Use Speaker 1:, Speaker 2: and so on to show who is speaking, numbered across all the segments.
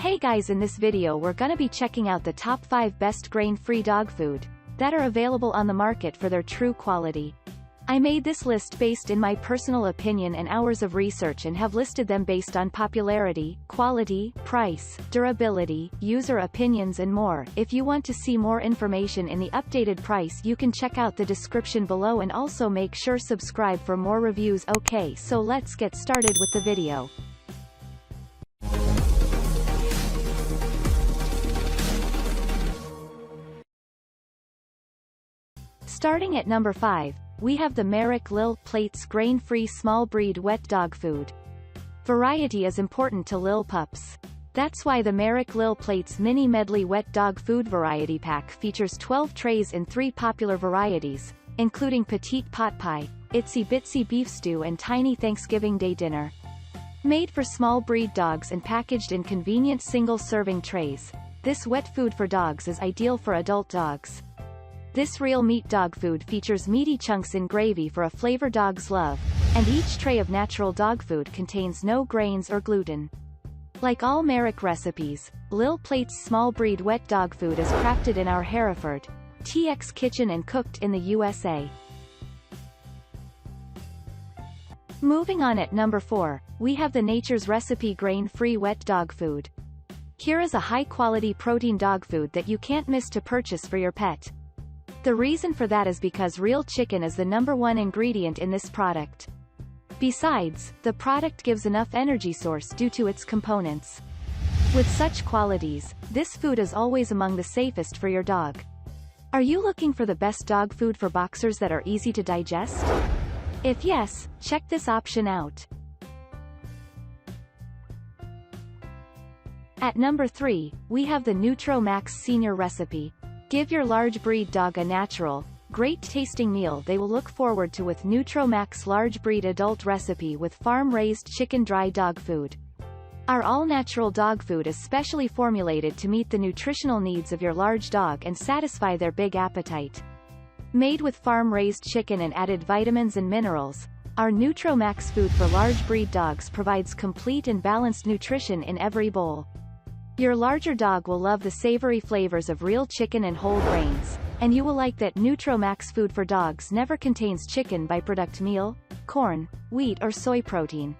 Speaker 1: Hey guys, in this video we're gonna be checking out the top 5 best grain-free dog food that are available on the market for their true quality. I made this list based in my personal opinion and hours of research and have listed them based on popularity, quality, price, durability, user opinions and more. If you want to see more information in the updated price, you can check out the description below and also make sure subscribe for more reviews. Okay, so let's get started with the video. Starting at number 5, we have the Merrick Lil Plates grain-free small breed wet dog food. Variety is important to Lil pups. That's why the Merrick Lil Plates mini medley wet dog food variety pack features 12 trays in 3 popular varieties, including petite pot pie, itsy bitsy beef stew and tiny Thanksgiving Day dinner. Made for small breed dogs and packaged in convenient single-serving trays, this wet food for dogs is ideal for adult dogs. This real meat dog food features meaty chunks in gravy for a flavor dogs love, and each tray of natural dog food contains no grains or gluten. Like all Merrick recipes, Lil Plates small breed wet dog food is crafted in our Hereford, TX kitchen and cooked in the USA. Moving on at number 4, we have the Nature's Recipe grain-free wet dog food. Here is a high-quality protein dog food that you can't miss to purchase for your pet. The reason for that is because real chicken is the #1 ingredient in this product. Besides, the product gives enough energy source due to its components. With such qualities, this food is always among the safest for your dog. Are you looking for the best dog food for boxers that are easy to digest? If yes, check this option out. At number 3, we have the Nutrimax Senior Recipe. Give your large breed dog a natural, great-tasting meal they will look forward to with Nutrimax large breed adult recipe with farm-raised chicken dry dog food. Our all-natural dog food is specially formulated to meet the nutritional needs of your large dog and satisfy their big appetite. Made with farm-raised chicken and added vitamins and minerals, our Nutrimax food for large breed dogs provides complete and balanced nutrition in every bowl. Your larger dog will love the savory flavors of real chicken and whole grains, and you will like that Nutrimax food for dogs never contains chicken byproduct meal, corn, wheat or soy protein.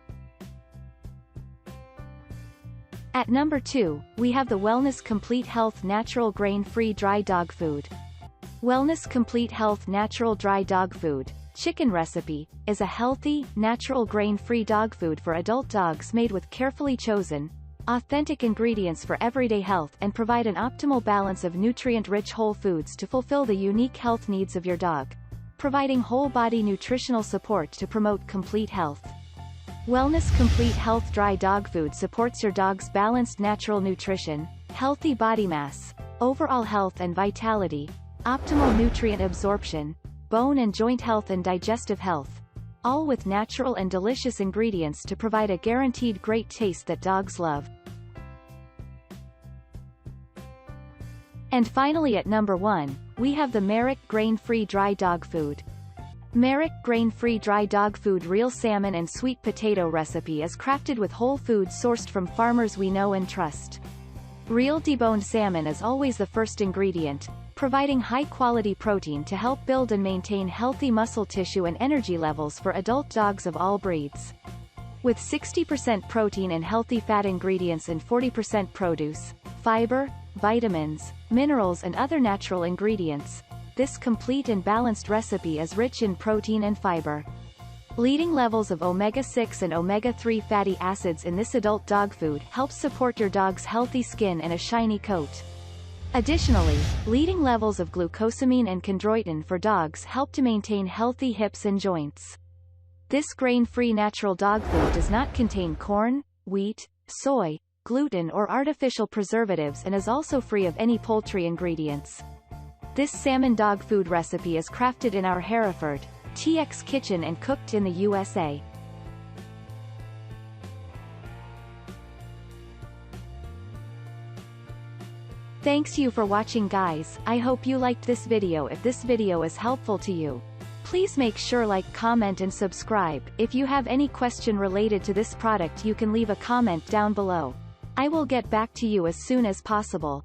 Speaker 1: At number 2, we have the Wellness Complete Health Natural Grain-Free Dry Dog Food. Wellness Complete Health Natural Dry Dog Food, Chicken Recipe, is a healthy, natural grain-free dog food for adult dogs made with carefully chosen, authentic ingredients for everyday health and provide an optimal balance of nutrient-rich whole foods to fulfill the unique health needs of your dog, providing whole-body nutritional support to promote complete health. Wellness Complete Health Dry Dog Food supports your dog's balanced natural nutrition, healthy body mass, overall health and vitality, optimal nutrient absorption, bone and joint health and digestive health, all with natural and delicious ingredients to provide a guaranteed great taste that dogs love. And finally at number 1, we have the Merrick Grain-Free Dry Dog Food. Merrick Grain-Free Dry Dog Food Real Salmon and Sweet Potato Recipe is crafted with whole foods sourced from farmers we know and trust. Real deboned salmon is always the first ingredient, providing high-quality protein to help build and maintain healthy muscle tissue and energy levels for adult dogs of all breeds. With 60% protein and healthy fat ingredients and 40% produce, fiber, vitamins, minerals and other natural ingredients, this complete and balanced recipe is rich in protein and fiber. Leading levels of omega-6 and omega-3 fatty acids in this adult dog food helps support your dog's healthy skin and a shiny coat. Additionally, leading levels of glucosamine and chondroitin for dogs help to maintain healthy hips and joints. This grain-free natural dog food does not contain corn, wheat, soy, gluten or artificial preservatives and is also free of any poultry ingredients. This salmon dog food recipe is crafted in our Hereford, TX kitchen and cooked in the USA. Thanks you for watching guys, I hope you liked this video. If this video is helpful to you, please make sure like, comment and subscribe. If you have any question related to this product you can leave a comment down below. I will get back to you as soon as possible.